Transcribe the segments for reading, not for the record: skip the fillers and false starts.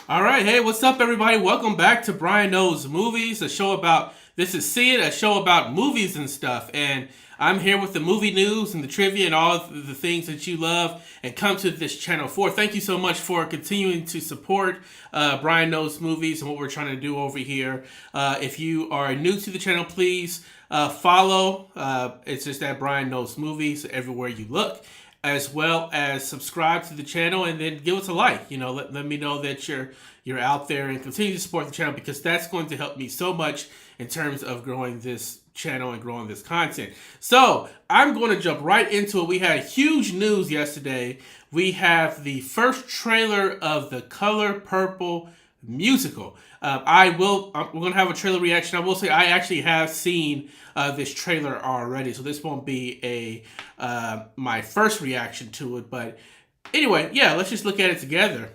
All right, hey, what's up, everybody? Welcome back to Brian Knows Movies, a show about this is See It, a show about movies and stuff. And I'm here with the movie news and the trivia and all of the things that you love and come to this channel for. Thank you so much for continuing to support Brian Knows Movies and what we're trying to do over here. If you are new to the channel, please follow. It's just that Brian Knows Movies everywhere you look, as well as subscribe to the channel and then give us a like. Let me know that you're out there and continue to support the channel, because that's going to help me so much in terms of growing this channel and growing this content. So I'm going to jump right into it. We had huge news yesterday. We have the first trailer of the Color Purple musical. We're going to have a trailer reaction. I will say I actually have seen this trailer already, so this won't be my first reaction to it. But anyway, yeah, let's just look at it together.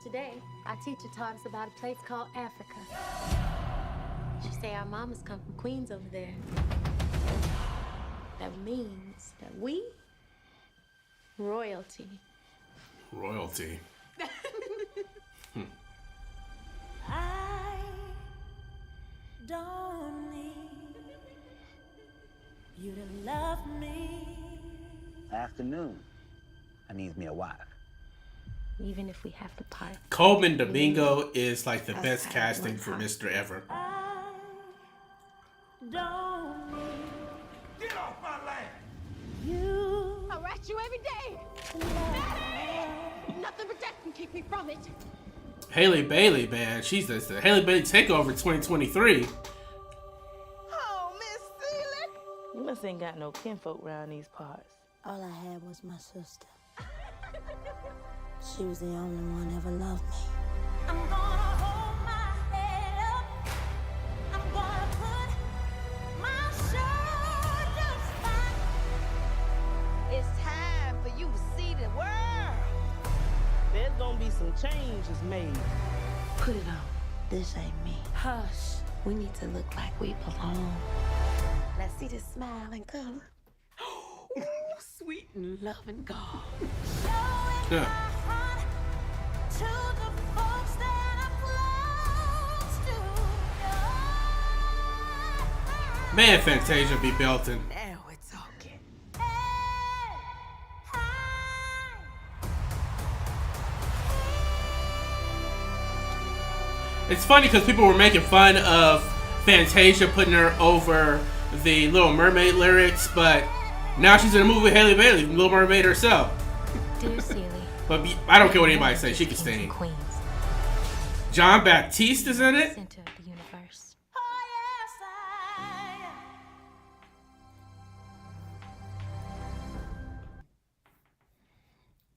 Today, our teacher taught us about a place called Africa. She say our mamas come from Queens over there. That means that we royalty. Royalty. I don't need you to love me. Afternoon. I needs me a wife. Even if we have to part. Coleman Domingo is like the best casting for Mr. Ever. I don't need. Get off my land! You. I rat you every day. Nothing but death can keep me from it. Haley Bailey, man, she's the Haley Bailey takeover 2023. Oh, Miss Seeley! You must ain't got no kinfolk around these parts. All I had was my sister. She was the only one ever loved me. I'm gonna hold my head up. I'm gonna put my shoulders back. It's time for you to see the world. There's gonna be some changes made. Put it on. This ain't me. Hush. We need to look like we belong. Let's see this smile and color. Ooh, sweet and loving God. Showing Yeah. my heart to the folks that are close to you. Man, Fantasia be belting. Now we're talking. It's funny because people were making fun of Fantasia putting her over the Little Mermaid lyrics, but now she's in a movie with Haley Bailey, Little Mermaid herself. Dear Seeley. But I don't care what anybody says, she can sing. Queens, John Baptiste is in it. center of the universe. Oh, yes, I am.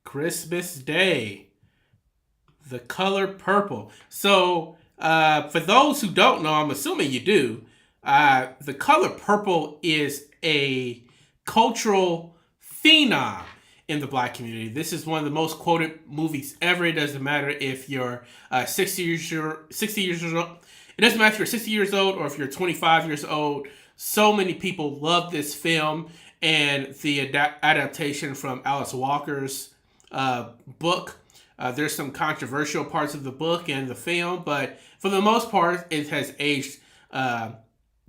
Christmas Day. The Color Purple. So, for those who don't know, I'm assuming you do, The Color Purple is a cultural phenom in the black community. This is one of the most quoted movies ever. It doesn't matter if you're 60 years old. It doesn't matter if you're 60 years old or if you're 25 years old. So many people love this film, and the adaptation from Alice Walker's book. There's some controversial parts of the book and the film, but for the most part, it has aged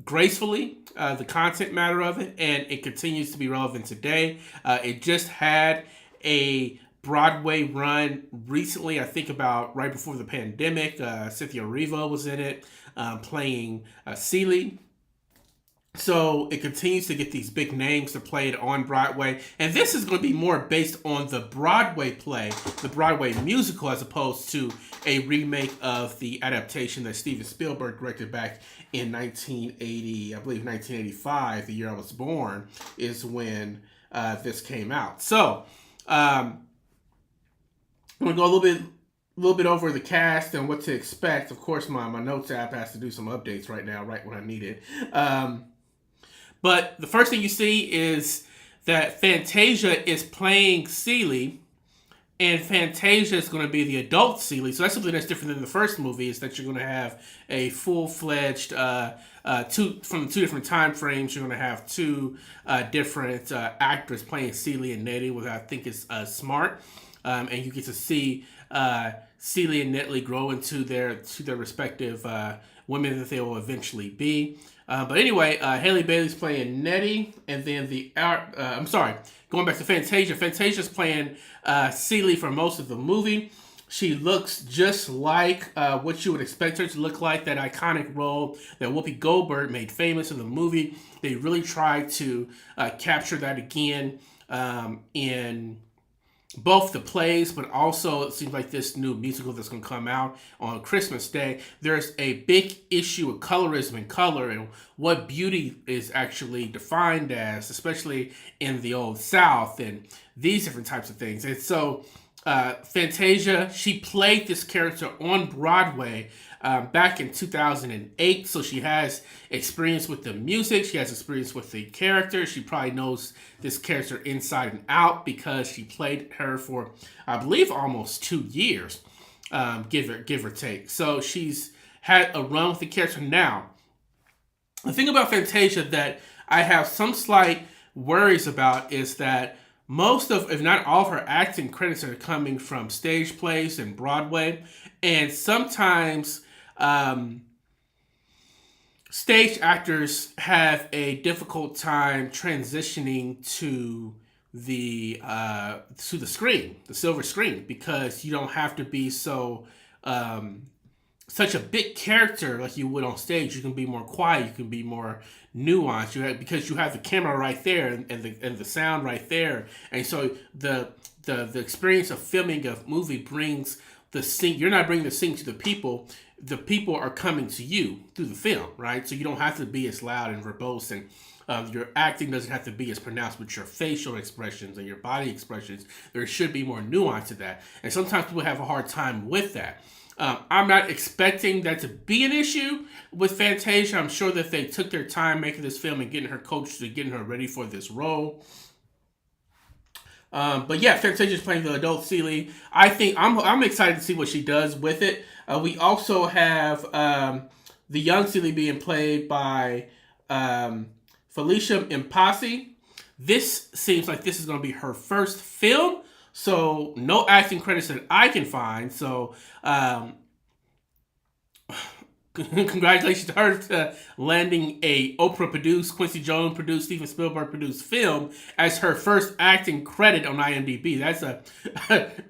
gracefully, the content matter of it, and it continues to be relevant today. It just had a Broadway run recently, I think about right before the pandemic. Cynthia Erivo was in it, playing Celie. So it continues to get these big names to play it on Broadway. And this is going to be more based on the Broadway play, the Broadway musical, as opposed to a remake of the adaptation that Steven Spielberg directed back in 1980, I believe 1985, the year I was born, is when this came out. So I'm going to go a little bit over the cast and what to expect. Of course, my notes app has to do some updates right now, right when I need it. But the first thing you see is that Fantasia is playing Celie, And Fantasia is going to be the adult Seeley. So that's something that's different than the first movie, is that you're going to have a full-fledged, from two different time frames, you're going to have two different actors playing Seeley and Nettie, which I think is smart. And you get to see Seeley and Nettie grow into their respective women that they will eventually be. But anyway, Haley Bailey's playing Nettie, and then going back to Fantasia. Fantasia's playing Seeley for most of the movie. She looks just like what you would expect her to look like, that iconic role that Whoopi Goldberg made famous in the movie. They really tried to capture that again in both the plays, but also it seems like this new musical that's going to come out on Christmas Day. There's a big issue with colorism and color and what beauty is actually defined as, especially in the Old South and these different types of things. And so Fantasia, she played this character on Broadway back in 2008, so she has experience with the music, she has experience with the character, she probably knows this character inside and out because she played her for, I believe, almost 2 years, give or take. So she's had a run with the character. Now, the thing about Fantasia that I have some slight worries about is that most of, if not all of her acting credits are coming from stage plays and Broadway, and sometimes stage actors have a difficult time transitioning to the screen, the silver screen, because you don't have to be so such a big character like you would on stage. You can be more quiet, you can be more nuanced, because you have the camera right there and the sound right there, and so the experience of filming a movie brings the scene. You're not bringing the scene to the people. The people are coming to you through the film, right? So you don't have to be as loud and verbose, and your acting doesn't have to be as pronounced with your facial expressions and your body expressions. There should be more nuance to that, and sometimes people have a hard time with that. I'm not expecting that to be an issue with Fantasia. I'm sure that they took their time making this film and getting her coached and getting her ready for this role. But yeah, Fantasia's playing the adult Seeley. I think I'm excited to see what she does with it. We also have the young Seeley being played by Felicia Impasi. This seems like this is going to be her first film, so no acting credits that I can find. So congratulations to her to landing a Oprah-produced, Quincy Jones-produced, Steven Spielberg-produced film as her first acting credit on IMDb.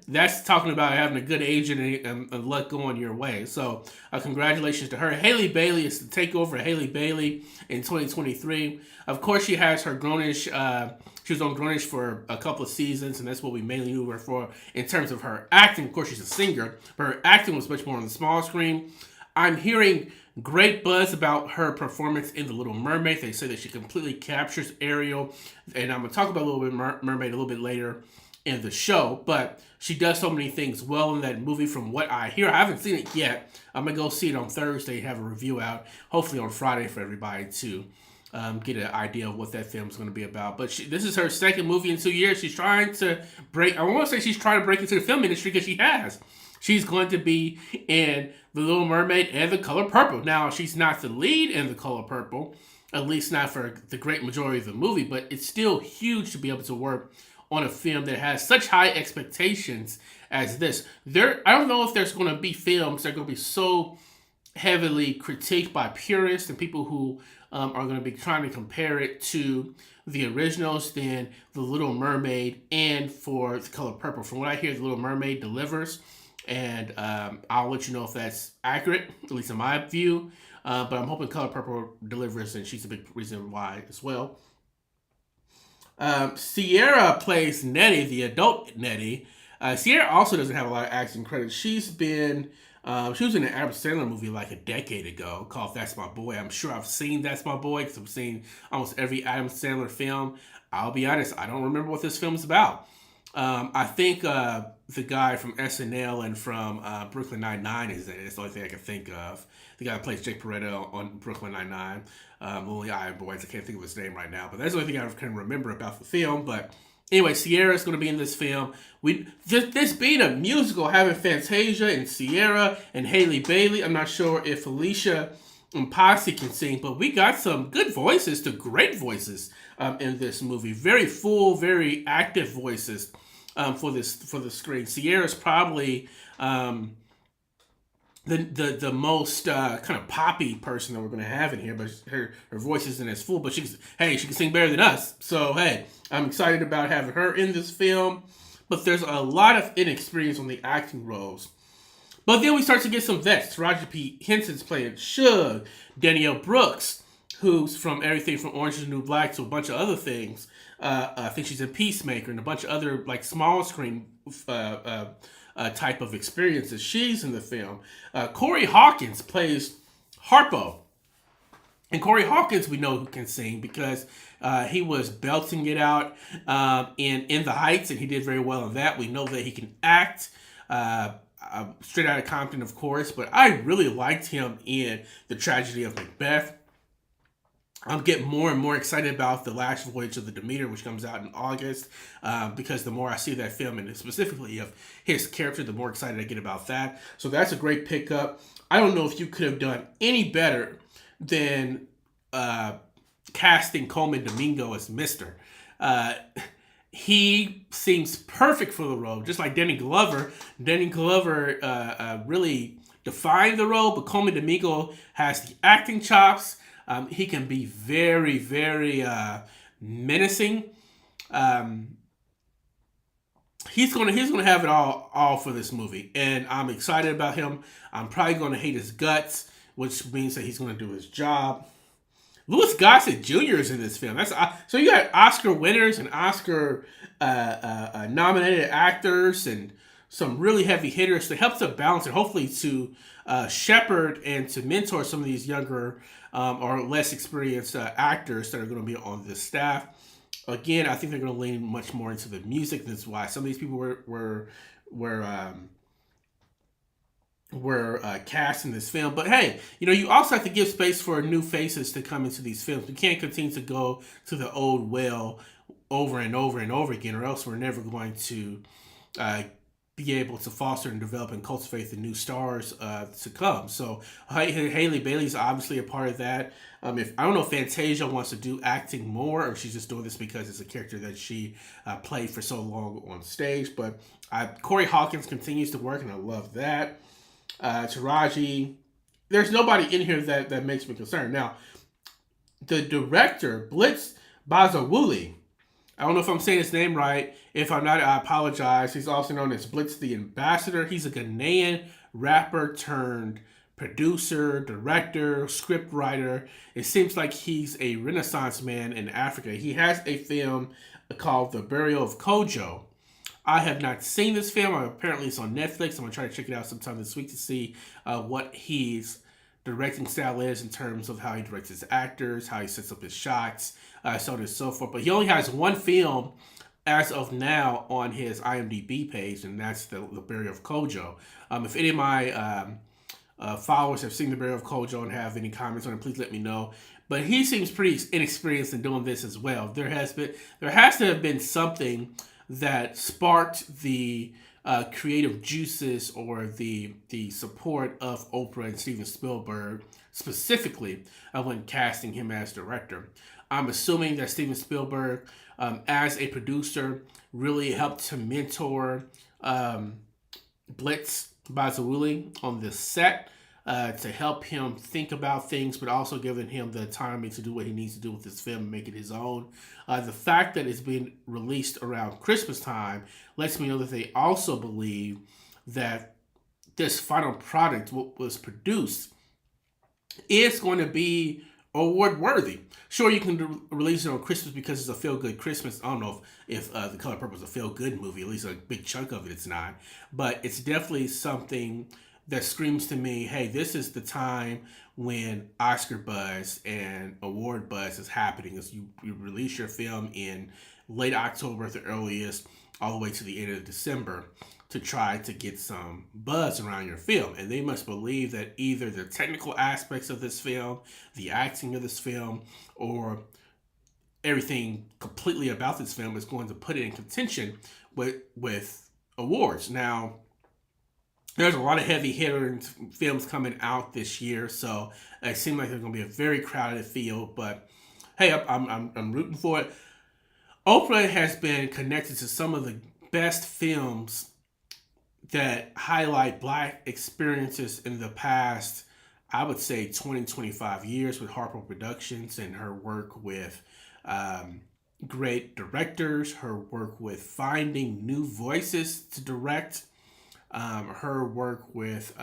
That's talking about having a good agent and luck going your way. So congratulations to her. Haley Bailey is to take over Haley Bailey in 2023. Of course, she has her Grownish. She was on Grownish for a couple of seasons, and that's what we mainly knew her for in terms of her acting. Of course, she's a singer, but her acting was much more on the small screen. I'm hearing great buzz about her performance in The Little Mermaid. They say that she completely captures Ariel, and I'm going to talk about Little Mermaid a little bit later in the show, but she does so many things well in that movie from what I hear. I haven't seen it yet. I'm going to go see it on Thursday and have a review out, hopefully on Friday for everybody to get an idea of what that film is going to be about. But this is her second movie in 2 years. She's trying to break, I want to say she's trying to break into the film industry because she has. She's going to be in The Little Mermaid and The Color Purple. Now, she's not the lead in The Color Purple, at least not for the great majority of the movie, but it's still huge to be able to work on a film that has such high expectations as this. I don't know if there's going to be films that are going to be so heavily critiqued by purists and people who are going to be trying to compare it to the originals than The Little Mermaid and for The Color Purple. From what I hear, The Little Mermaid delivers. And I'll let you know if that's accurate, at least in my view. But I'm hoping Color Purple delivers, and she's a big reason why as well. Sierra plays Nettie, the adult Nettie. Sierra also doesn't have a lot of acting credits. She was in an Adam Sandler movie like a decade ago called That's My Boy. I'm sure I've seen That's My Boy because I've seen almost every Adam Sandler film. I'll be honest, I don't remember what this film is about. I think the guy from SNL and from Brooklyn Nine-Nine is in it. It's the only thing I can think of. The guy who plays Jake Pareto on Brooklyn Nine-Nine. Lonely Island Boys. I can't think of his name right now. But that's the only thing I can remember about the film. But Anyway, Sierra's going to be in this film. This being a musical, having Fantasia and Sierra and Haley Bailey. I'm not sure if Alicia and Posse can sing, but we got some good voices to great voices in this movie. Very full, very active voices for the screen. Sierra's probably the most kind of poppy person that we're going to have in here, but her voice isn't as full. But she can sing better than us. So hey, I'm excited about having her in this film. But there's a lot of inexperience on the acting roles. But then we start to get some vets. Taraji P. Henson's playing Suge. Danielle Brooks, who's from everything from Orange is the New Black to a bunch of other things. I think she's in Peacemaker and a bunch of other like small screen type of experiences. She's in the film. Corey Hawkins plays Harpo. And Corey Hawkins, we know who can sing because he was belting it out in The Heights, and he did very well in that. We know that he can act. Straight Outta Compton, of course, but I really liked him in The Tragedy of Macbeth. I'm getting more and more excited about The Last Voyage of the Demeter, which comes out in August, because the more I see that film, and specifically of his character, the more excited I get about that. So that's a great pickup. I don't know if you could have done any better than casting Coleman Domingo as Mister. He seems perfect for the role, just like Danny Glover. Danny Glover really defined the role, but Coleman Domingo has the acting chops. He can be very, very menacing. He's gonna have it all for this movie, and I'm excited about him. I'm probably gonna hate his guts, which means that he's gonna do his job. Louis Gossett Jr. is in this film. So you got Oscar winners and Oscar nominated actors and some really heavy hitters to help to balance and hopefully to shepherd and to mentor some of these younger or less experienced actors that are going to be on this staff. Again, I think they're going to lean much more into the music. That's why some of these people were cast in this film. But hey, you also have to give space for new faces to come into these films. We can't continue to go to the old well over and over and over again, or else we're never going to be able to foster and develop and cultivate the new stars to come. So Haley Bailey's obviously a part of that. If I don't know if Fantasia wants to do acting more, or she's just doing this because it's a character that she played for so long on stage. But Corey Hawkins continues to work, and I love that. Taraji, there's nobody in here that makes me concerned. Now, the director, Blitz Bazawuli, I don't know if I'm saying his name right. If I'm not, I apologize. He's also known as Blitz the Ambassador. He's a Ghanaian rapper turned producer, director, script writer. It seems like he's a Renaissance man in Africa. He has a film called The Burial of Kojo. I have not seen this film. Apparently it's on Netflix. I'm going to try to check it out sometime this week to see what his directing style is in terms of how he directs his actors, how he sets up his shots, so on and so forth. But he only has one film as of now on his IMDb page, and that's the Burial of Kojo. If any of my followers have seen The Burial of Kojo and have any comments on it, please let me know. But he seems pretty inexperienced in doing this as well. There has to have been something that sparked the creative juices or the support of Oprah and Steven Spielberg specifically when casting him as director. I'm assuming that Steven Spielberg, as a producer, really helped to mentor Blitz Bazawuli on this set to help him think about things, but also giving him the time to do what he needs to do with this film and make it his own. The fact that it's being released around Christmas time lets me know that they also believe that this final product, what was produced, is going to be award worthy. Sure, you can release it on Christmas because it's a feel-good Christmas. I don't know if The Color Purple is a feel-good movie. At least a big chunk of it's not. But it's definitely something that screams to me, hey, this is the time when Oscar buzz and award buzz is happening. As you release your film in late October at the earliest, all the way to the end of December, to try to get some buzz around your film. And they must believe that either the technical aspects of this film, the acting of this film, or everything completely about this film is going to put it in contention with awards. Now, there's a lot of heavy hitter films coming out this year, so it seems like there's going to be a very crowded field. But hey, I'm rooting for it. Oprah has been connected to some of the best films that highlight Black experiences in the past, I would say 20, 25 years, with Harpo Productions and her work with great directors, her work with finding new voices to direct, her work with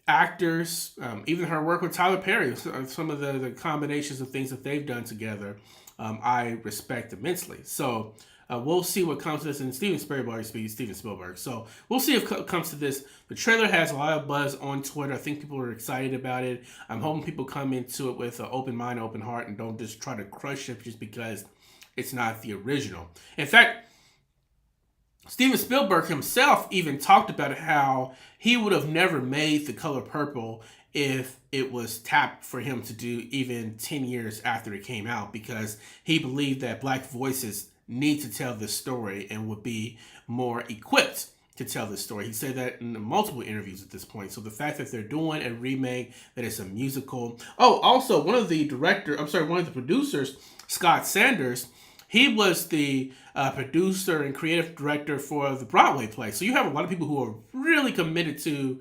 actors, even her work with Tyler Perry. Some of the combinations of things that they've done together, I respect immensely. So we'll see what comes to this. And Steven Spielberg. So we'll see if it comes to this. The trailer has a lot of buzz on Twitter. I think people are excited about it. I'm hoping people come into it with an open mind, open heart, and don't just try to crush it just because it's not the original. In fact, Steven Spielberg himself even talked about how he would have never made The Color Purple if it was tapped for him to do even 10 years after it came out, because he believed that Black voices need to tell this story and would be more equipped to tell this story. He said that in multiple interviews at this point. So the fact that they're doing a remake, that it's a musical. Oh, also one of the producers, Scott Sanders, he was the producer and creative director for the Broadway play. So you have a lot of people who are really committed to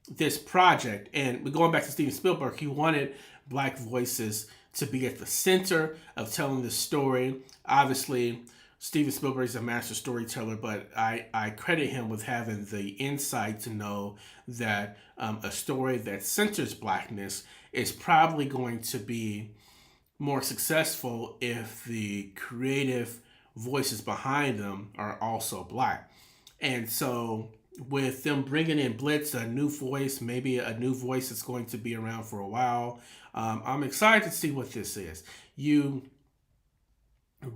this project. And going back to Steven Spielberg, he wanted Black voices to be at the center of telling the story. Obviously, Steven Spielberg is a master storyteller, but I credit him with having the insight to know that a story that centers Blackness is probably going to be more successful if the creative voices behind them are also Black. And so with them bringing in Blitz, a new voice, maybe a new voice that's going to be around for a while, I'm excited to see what this is. You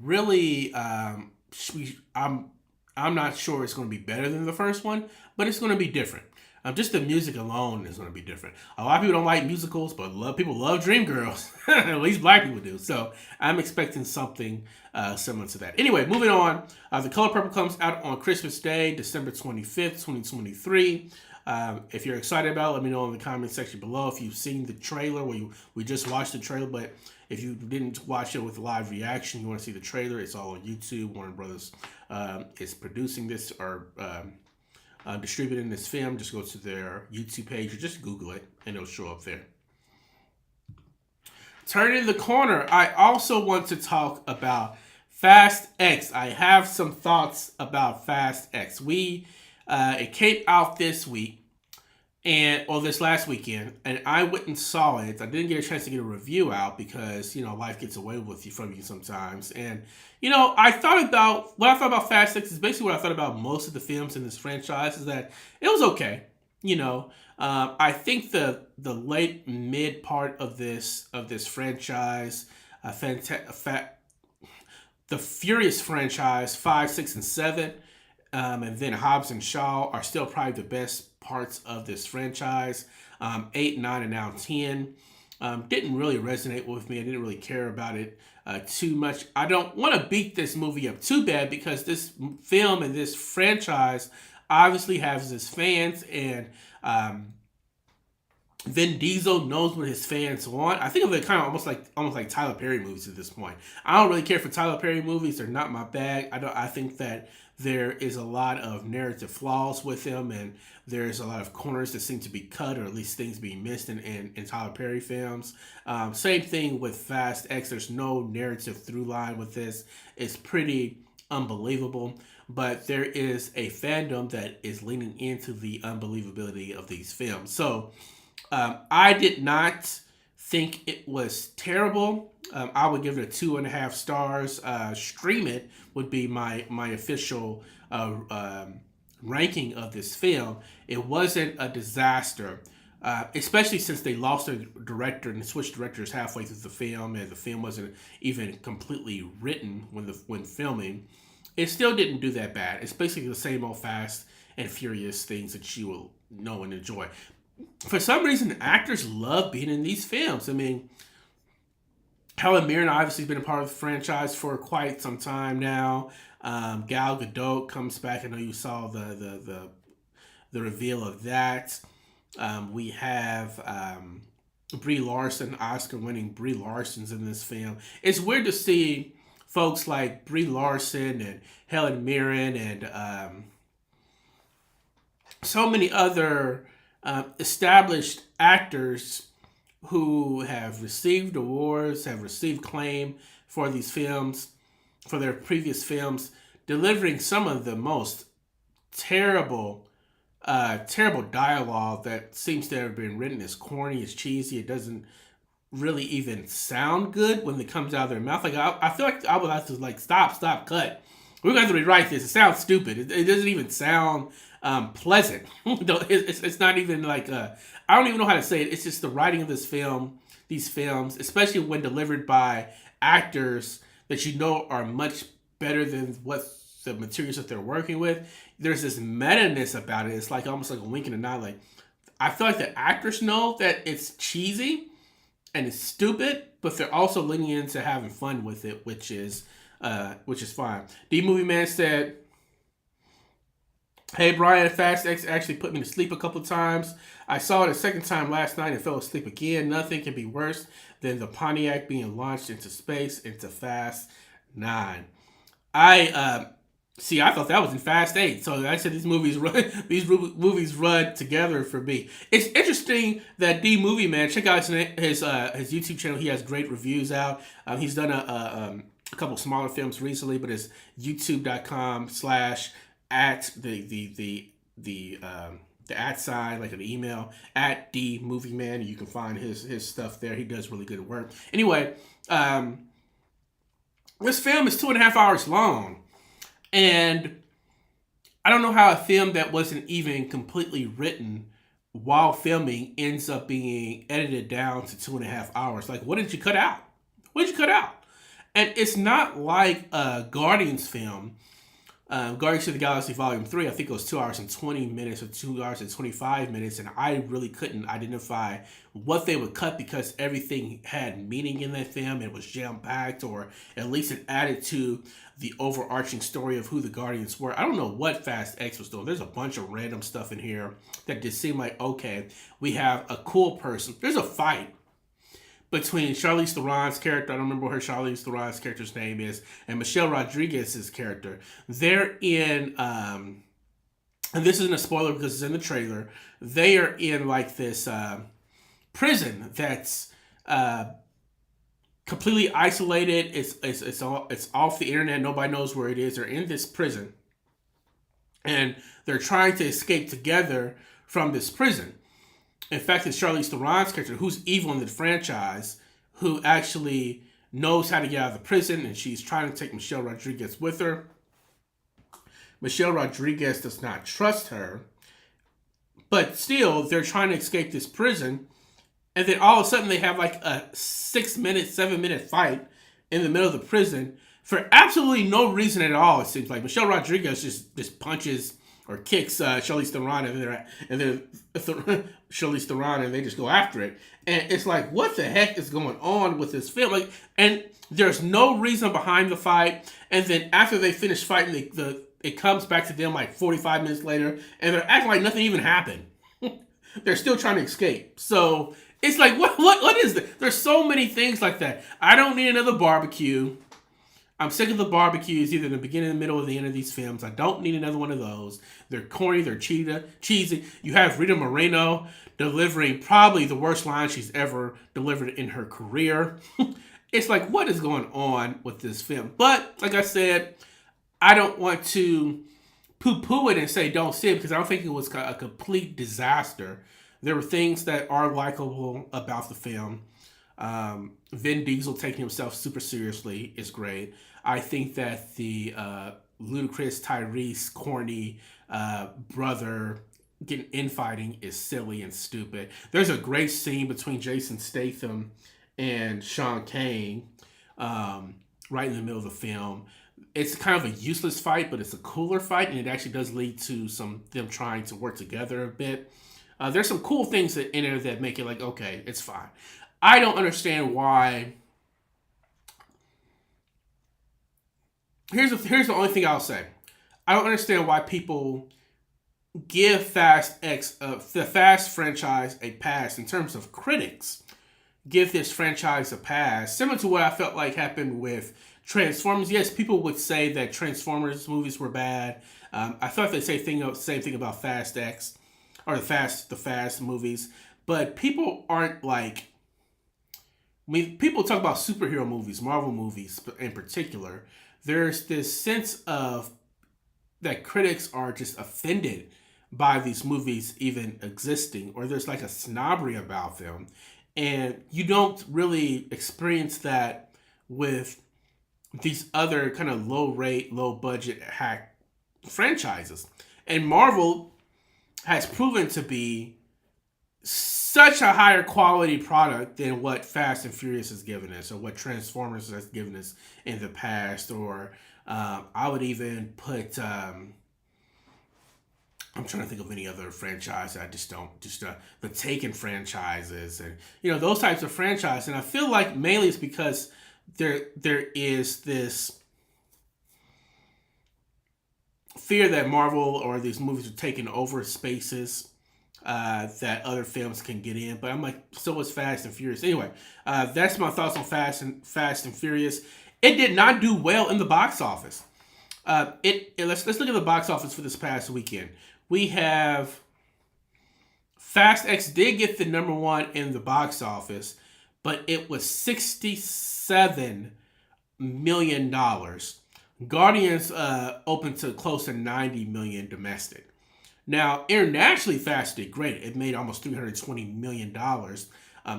really, I'm not sure it's going to be better than the first one, but it's going to be different. Just the music alone is going to be different. A lot of people don't like musicals, but people love Dreamgirls. At least Black people do. So I'm expecting something similar to that. Anyway, moving on. The Color Purple comes out on Christmas Day, December 25th, 2023. If you're excited about it, let me know in the comment section below. If you've seen the trailer, we just watched the trailer, but if you didn't watch it with a live reaction, you want to see the trailer, it's all on YouTube. Warner Brothers is producing this or distributing this film. Just go to their YouTube page or just Google it and it'll show up there. Turning the corner, I also want to talk about Fast X. I have some thoughts about Fast X. It came out this week or this last weekend, and I went and saw it. I didn't get a chance to get a review out because, life gets away from you sometimes. And, what I thought about Fast X is basically what I thought about most of the films in this franchise, is that it was okay. I think the late mid part of this franchise, the Furious franchise, 5, 6, and 7, and then Hobbs and Shaw are still probably the best parts of this franchise. 8, 9, and now 10 didn't really resonate with me. I didn't really care about it too much. I don't want to beat this movie up too bad because this film and this franchise obviously has its fans, and Vin Diesel knows what his fans want. I think of it kind of almost like Tyler Perry movies at this point. I don't really care for Tyler Perry movies. They're not my bag. I think that there is a lot of narrative flaws with them, and there's a lot of corners that seem to be cut, or at least things being missed in Tyler Perry films. Same thing with Fast X. There's no narrative through line with this. It's pretty unbelievable, but there is a fandom that is leaning into the unbelievability of these films. So I did not think it was terrible. I would give it a 2.5 stars. Stream It would be my official ranking of this film. It wasn't a disaster, especially since they lost their director and switched directors halfway through the film, and the film wasn't even completely written when filming. It still didn't do that bad. It's basically the same old Fast and Furious things that you will know and enjoy. For some reason, actors love being in these films. I mean, Helen Mirren obviously has been a part of the franchise for quite some time now. Gal Gadot comes back. I know you saw the reveal of that. We have Brie Larson, Oscar-winning Brie Larson's in this film. It's weird to see folks like Brie Larson and Helen Mirren and so many other established actors who have received awards, have received claim for these films, for their previous films, delivering some of the most terrible, terrible dialogue that seems to have been written. It's corny, it's cheesy, it doesn't really even sound good when it comes out of their mouth. Like I feel like I would have to like stop, cut. We're going to have to rewrite this. It sounds stupid. It doesn't even sound pleasant. It's not even like I don't even know how to say it. It's just the writing of this film, these films, especially when delivered by actors that you know are much better than what the materials that they're working with. There's this meta-ness about it. It's like almost like a wink and a nod. Like I feel like the actors know that it's cheesy and it's stupid, but they're also leaning into having fun with it, which is fine. D Movie Man said, "Hey Brian, Fast X actually put me to sleep a couple times. I saw it a second time last night and fell asleep again. Nothing can be worse than the Pontiac being launched into space into Fast 9. I thought that was in Fast 8. So I said these movies run together for me. It's interesting that D Movie Man, check out his YouTube channel. He has great reviews out. He's done a couple smaller films recently, but it's youtube.com/ at the at sign, like an email, at D Movie Man. You can find his stuff there. He does really good work. Anyway, this film is 2.5 hours long. And I don't know how a film that wasn't even completely written while filming ends up being edited down to 2.5 hours. Like, what did you cut out? What did you cut out? And it's not like a Guardians film. Guardians of the Galaxy Volume 3, I think it was 2 hours and 20 minutes or 2 hours and 25 minutes. And I really couldn't identify what they would cut because everything had meaning in that film. It was jam-packed, or at least it added to the overarching story of who the Guardians were. I don't know what Fast X was doing. There's a bunch of random stuff in here that just seemed like, okay, we have a cool person. There's a fight between Charlize Theron's character, I don't remember what Charlize Theron's character's name is, and Michelle Rodriguez's character. They're in, and this isn't a spoiler because it's in the trailer, they are in like this prison that's completely isolated. It's off the internet. Nobody knows where it is. They're in this prison, and they're trying to escape together from this prison. In fact, it's Charlize Theron's character, who's evil in the franchise, who actually knows how to get out of the prison, and she's trying to take Michelle Rodriguez with her. Michelle Rodriguez does not trust her, but still, they're trying to escape this prison, and then all of a sudden they have like a 6-minute, 7-minute fight in the middle of the prison for absolutely no reason at all, it seems like. Michelle Rodriguez just punches or kicks Charlize Theron, and then Charlize Theron, and they just go after it. And it's like, what the heck is going on with this film? Like, and there's no reason behind the fight. And then after they finish fighting, it comes back to them like 45 minutes later, and they're acting like nothing even happened. They're still trying to escape. So it's like, what is this? There's so many things like that. I don't need another barbecue. I'm sick of the barbecues, either in the beginning, the middle, or the end of these films. I don't need another one of those. They're corny, they're cheesy. You have Rita Moreno delivering probably the worst line she's ever delivered in her career. It's like, what is going on with this film? But, like I said, I don't want to poo-poo it and say don't see it, because I don't think it was a complete disaster. There were things that are likable about the film. Vin Diesel taking himself super seriously is great. I think that the ludicrous Tyrese corny brother getting infighting is silly and stupid. There's a great scene between Jason Statham and Sean Kane right in the middle of the film. It's kind of a useless fight, but it's a cooler fight, and it actually does lead to them trying to work together a bit. There's some cool things in there that make it like, okay, it's fine. I don't understand why here's the only thing I'll say. I don't understand why people give the Fast franchise a pass in terms of critics. Give this franchise a pass, similar to what I felt like happened with Transformers. Yes, people would say that Transformers movies were bad. I thought they say same thing about Fast X or the Fast movies, but people aren't like. I mean, people talk about superhero movies, Marvel movies in particular. There's this sense of that critics are just offended by these movies even existing, or there's like a snobbery about them. And you don't really experience that with these other kind of low rate, low budget hack franchises. And Marvel has proven to be such a higher quality product than what Fast and Furious has given us, or what Transformers has given us in the past, or I would even put. I'm trying to think of any other franchise. I just don't. Just the Taken franchises, and those types of franchises. And I feel like mainly it's because there is this fear that Marvel or these movies are taking over spaces that other films can get in. But I'm like, so is Fast and Furious. Anyway, that's my thoughts on Fast and Furious. It did not do well in the box office. Let's look at the box office for this past weekend. We have Fast X did get the number one in the box office, but it was $67 million. Guardians opened to close to $90 million domestic. Now, internationally, Fast did great. It made almost $320 million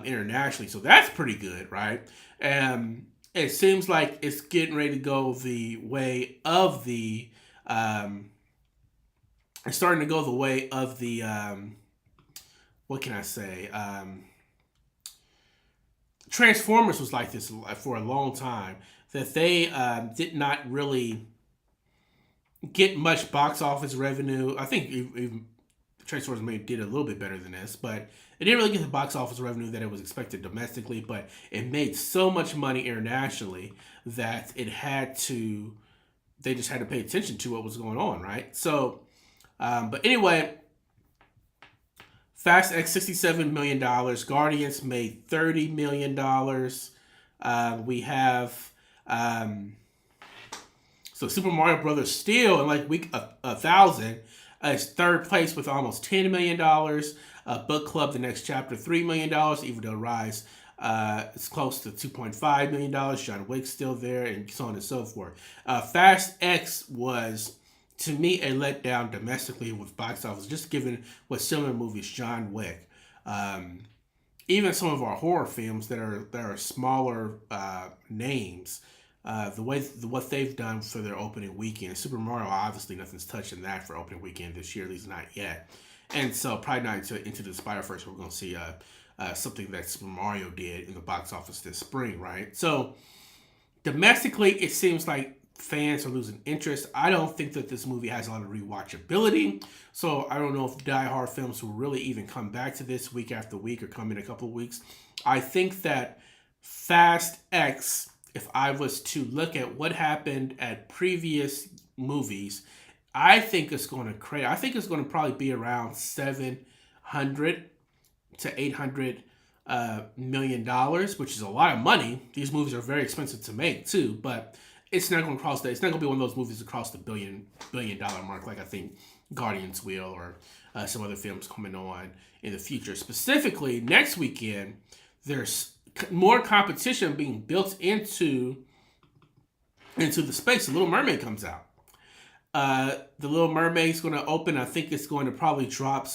internationally, so that's pretty good, right? It seems like it's getting ready to go the way of the... it's starting to go the way of the... what can I say? Transformers was like this for a long time. That they did not really get much box office revenue. I think even Transformers maybe did a little bit better than this, but it didn't really get the box office revenue that it was expected domestically, but it made so much money internationally that they just had to pay attention to what was going on, right? So, but anyway, Fast X, $67 million. Guardians made $30 million. We have... so Super Mario Brothers still in like week 1,000 is third place with almost $10 million. Book Club, The Next Chapter, $3 million. Even though Rise is close to $2.5 million. John Wick's still there, and so on and so forth. Fast X was, to me, a letdown domestically with box office, just given what similar movies, John Wick, even some of our horror films that are smaller names. What they've done for their opening weekend. Super Mario, obviously nothing's touching that for opening weekend this year, at least not yet. And so probably not into the Spider-Verse, we're going to see something that Super Mario did in the box office this spring, right? So domestically, it seems like fans are losing interest. I don't think that this movie has a lot of rewatchability. So I don't know if die-hard films will really even come back to this week after week or come in a couple of weeks. I think that Fast X... if I was to look at what happened at previous movies, I think it's going to probably be around $700 to $800 million, which is a lot of money. These movies are very expensive to make too, but it's not going to cross that. It's not going to be one of those movies across the billion dollar mark, like I think Guardians will, or some other films coming on in the future. Specifically, next weekend, there's more competition being built into the space. The Little Mermaid comes out. The Little Mermaid is going to open. I think it's going to probably drop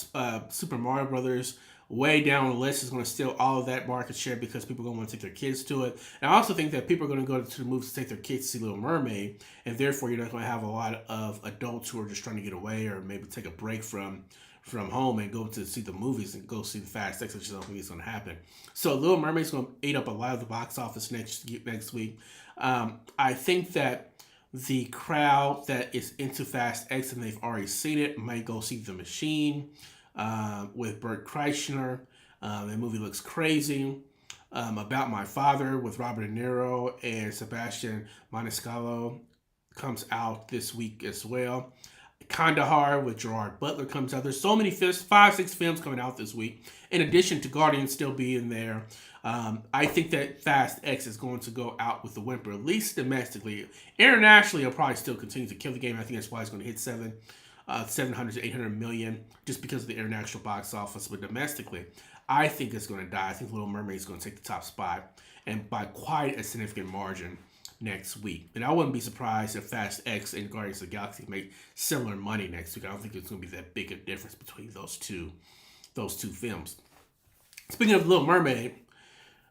Super Mario Brothers way down the list. It's going to steal all of that market share because people are going to want to take their kids to it. And I also think that people are going to go to the movies to take their kids to see Little Mermaid, and therefore you're not going to have a lot of adults who are just trying to get away or maybe take a break from home and go to see the movies and go see the Fast X, which I don't think is going to happen. So Little Mermaid's going to eat up a lot of the box office next week. I think that the crowd that is into Fast X and they've already seen it might go see The Machine with Bert Kreischer. The movie looks crazy. About My Father with Robert De Niro and Sebastian Maniscalco. comes out this week as well. Kandahar with Gerard Butler comes out. There's so many films, 5-6 films coming out this week. In addition to Guardians still being there, I think that Fast X is going to go out with the whimper, at least domestically. Internationally, it'll probably still continue to kill the game. I think that's why it's going to hit 700 to 800 million, just because of the international box office. But domestically, I think it's going to die. I think Little Mermaid is going to take the top spot, and by quite a significant margin next week. And I wouldn't be surprised if Fast X and Guardians of the Galaxy make similar money next week. I don't think it's going to be that big a difference between those two films. Speaking of Little Mermaid,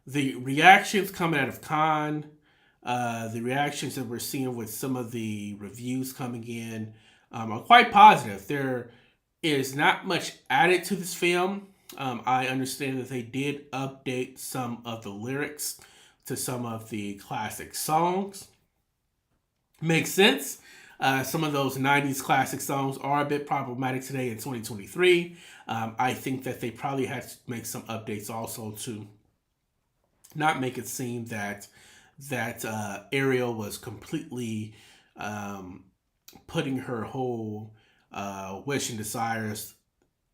the reactions coming out of Cannes, the reactions that we're seeing with some of the reviews coming in are quite positive. There is not much added to this film. I understand that they did update some of the lyrics to some of the classic songs. Makes sense. Some of those 90s classic songs are a bit problematic today in 2023. I think that they probably had to make some updates also to not make it seem that Ariel was completely putting her whole wish and desires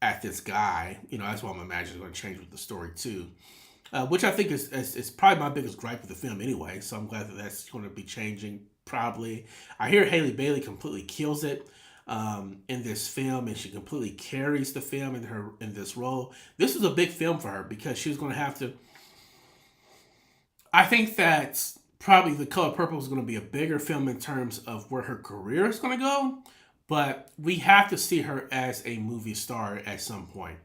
at this guy. That's what I'm imagining is going to change with the story too. Which I think is probably my biggest gripe with the film anyway. So I'm glad that that's going to be changing probably. I hear Halle Bailey completely kills it in this film, and she completely carries the film in this role. This was a big film for her because she was going to have to. I think that probably The Color Purple is going to be a bigger film in terms of where her career is going to go, but we have to see her as a movie star at some point.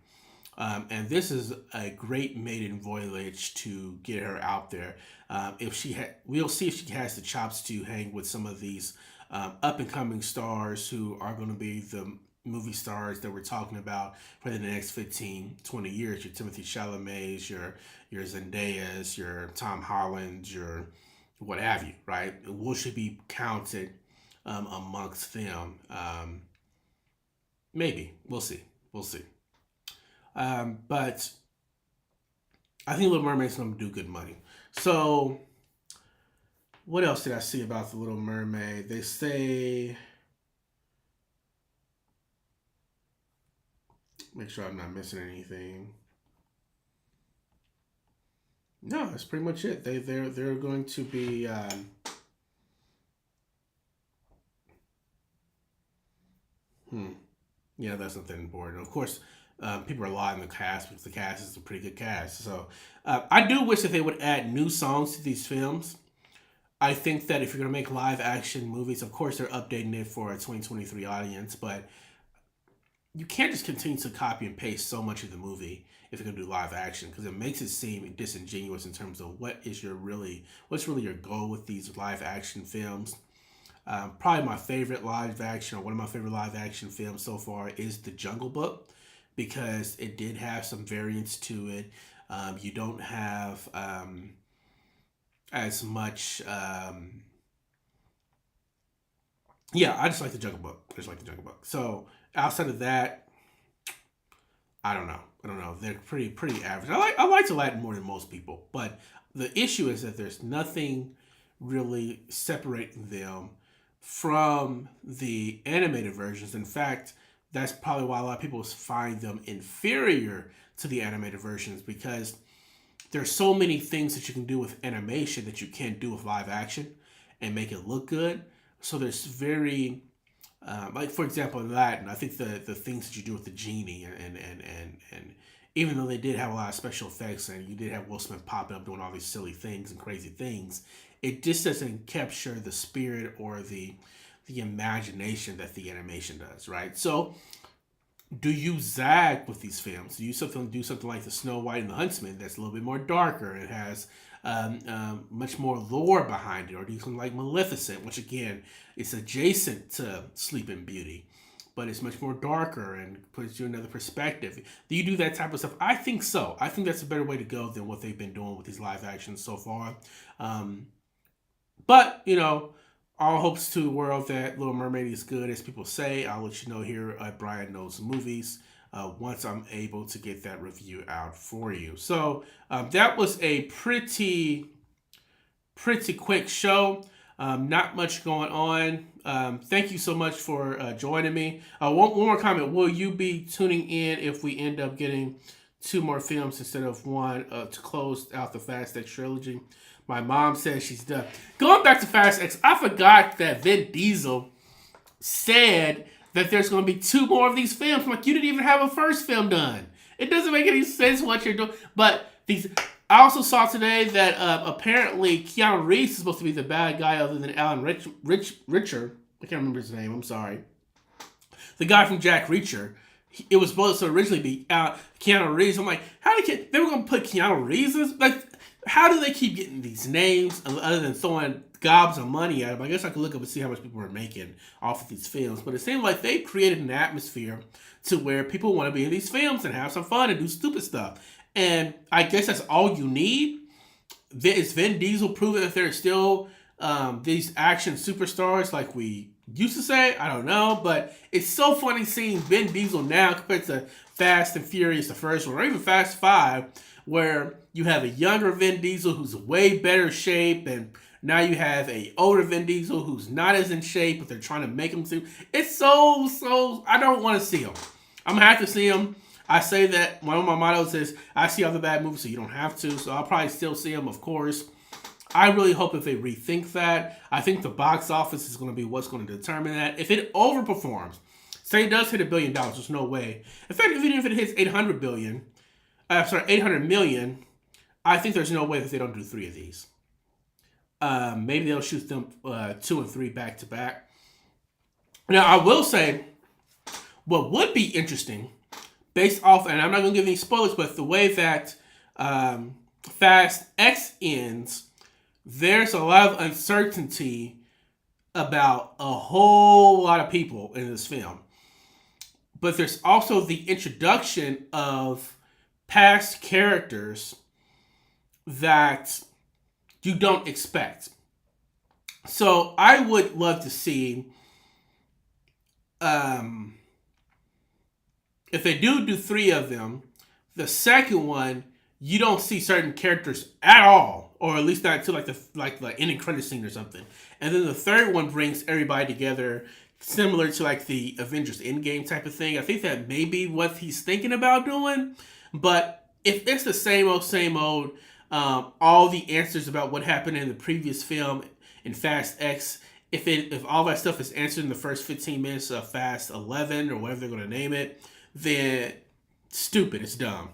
And this is a great maiden voyage to get her out there. We'll see if she has the chops to hang with some of these up and coming stars who are going to be the movie stars that we're talking about for the next 15, 20 years. Your Timothée Chalamet's, your Zendaya's, your Tom Holland's, your what have you, right? Will she be counted amongst them? Maybe. We'll see. But I think Little Mermaid's going to do good money. So, what else did I see about the Little Mermaid? They say, make sure I'm not missing anything. No, that's pretty much it. They're going to be yeah, that's nothing important. Of course, people are lauding the cast because the cast is a pretty good cast. So I do wish that they would add new songs to these films. I think that if you're going to make live action movies, of course they're updating it for a 2023 audience, but you can't just continue to copy and paste so much of the movie if you're going to do live action, because it makes it seem disingenuous in terms of what's really your goal with these live action films. Probably my favorite live action, or one of my favorite live action films so far, is The Jungle Book, because it did have some variance to it. You don't have as much. Yeah, I just like The Jungle Book. So outside of that, I don't know. They're pretty average. I like Aladdin more than most people, but the issue is that there's nothing really separating them from the animated versions. In fact, that's probably why a lot of people find them inferior to the animated versions, because there's so many things that you can do with animation that you can't do with live action and make it look good. So there's very, like for example, in Aladdin, I think the things that you do with the genie and even though they did have a lot of special effects and you did have Will Smith popping up doing all these silly things and crazy things, it just doesn't capture the spirit or the imagination that the animation does, right? So do you zag with these films? Do you do something like the Snow White and the Huntsman that's a little bit more darker and has much more lore behind it? Or do you something like Maleficent, which again is adjacent to Sleeping Beauty, but it's much more darker and puts you in another perspective? Do you do that type of stuff? I think so. I think that's a better way to go than what they've been doing with these live actions so far. But, all hopes to the world that Little Mermaid is good, as people say. I'll let you know here at Brian Knows Movies once I'm able to get that review out for you. So that was a pretty quick show. Not much going on. Thank you so much for joining me. One more comment. Will you be tuning in if we end up getting 2 more films instead of 1 to close out the Fast X trilogy? My mom says she's done. Going back to Fast X, I forgot that Vin Diesel said that there's going to be 2 more of these films. I'm like, you didn't even have a first film done. It doesn't make any sense what you're doing. But I also saw today that apparently Keanu Reeves is supposed to be the bad guy other than Alan Richer. I can't remember his name. I'm sorry. The guy from Jack Reacher. It was supposed to originally be Keanu Reeves. I'm like, they were going to put Keanu Reeves in? Like, how do they keep getting these names other than throwing gobs of money at them? I guess I could look up and see how much people are making off of these films. But it seems like they created an atmosphere to where people want to be in these films and have some fun and do stupid stuff. And I guess that's all you need. Is Vin Diesel proving that there's still these action superstars like we used to say? I don't know. But it's so funny seeing Vin Diesel now compared to Fast and Furious, the first one, or even Fast 5, where you have a younger Vin Diesel who's way better shape, and now you have a older Vin Diesel who's not as in shape, but they're trying to make him seem. It's so. I don't want to see him. I'm gonna have to see him. I say that one of my mottos is I see all the bad movies, so you don't have to. So I'll probably still see him, of course. I really hope if they rethink that. I think the box office is going to be what's going to determine that. If it overperforms, say it does hit $1 billion, there's no way. In fact, even if it hits 800 million, I think there's no way that they don't do 3 of these. Maybe they'll shoot them 2 and 3 back to back. Now, I will say, what would be interesting, based off, and I'm not going to give any spoilers, but the way that Fast X ends, there's a lot of uncertainty about a whole lot of people in this film. But there's also the introduction of past characters that you don't expect. So I would love to see if they do 3 of them, the second one, you don't see certain characters at all, or at least not until like the ending credit scene or something. And then the third one brings everybody together, similar to like the Avengers Endgame type of thing. I think that may be what he's thinking about doing. But if it's the same old, all the answers about what happened in the previous film in Fast X, if all that stuff is answered in the first 15 minutes of Fast 11 or whatever they're going to name it, then stupid, it's dumb.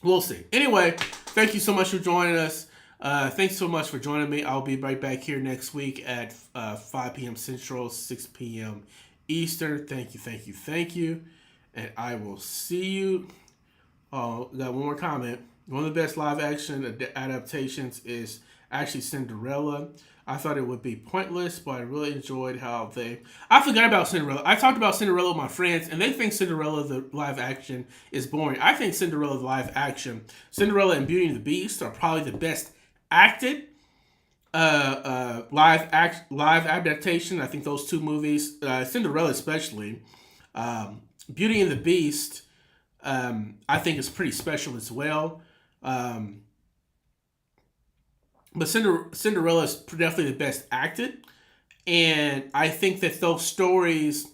We'll see. Anyway, thank you so much for joining us. Thanks so much for joining me. I'll be right back here next week at 5 p.m. Central, 6 p.m. Eastern. Thank you. And I will see you. Oh, got one more comment. One of the best live action adaptations is actually Cinderella. I thought it would be pointless, but I really enjoyed how I forgot about Cinderella. I talked about Cinderella with my friends, and they think Cinderella, the live action, is boring. I think Cinderella, the live action, Cinderella and Beauty and the Beast are probably the best acted live adaptation. I think those 2 movies, Cinderella especially, Beauty and the Beast, I think is pretty special as well. But Cinderella is definitely the best acted. And I think that those stories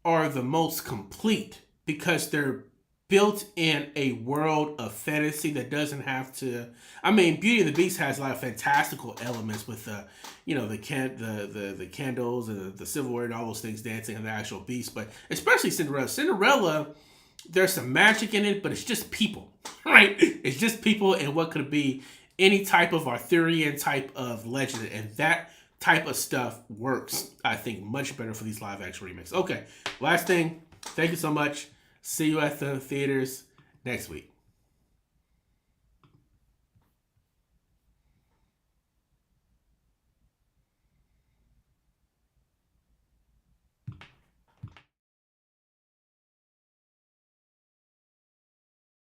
are the most complete because they're built in a world of fantasy that doesn't have to. I mean, Beauty and the Beast has a lot of fantastical elements with the candles and the silverware and all those things dancing on the actual beast. But especially Cinderella. Cinderella, there's some magic in it, but it's just people, right? It's just people and what could be any type of Arthurian type of legend, and that type of stuff works, I think, much better for these live action remakes. Okay, last thing, thank you so much. See you at the theaters next week.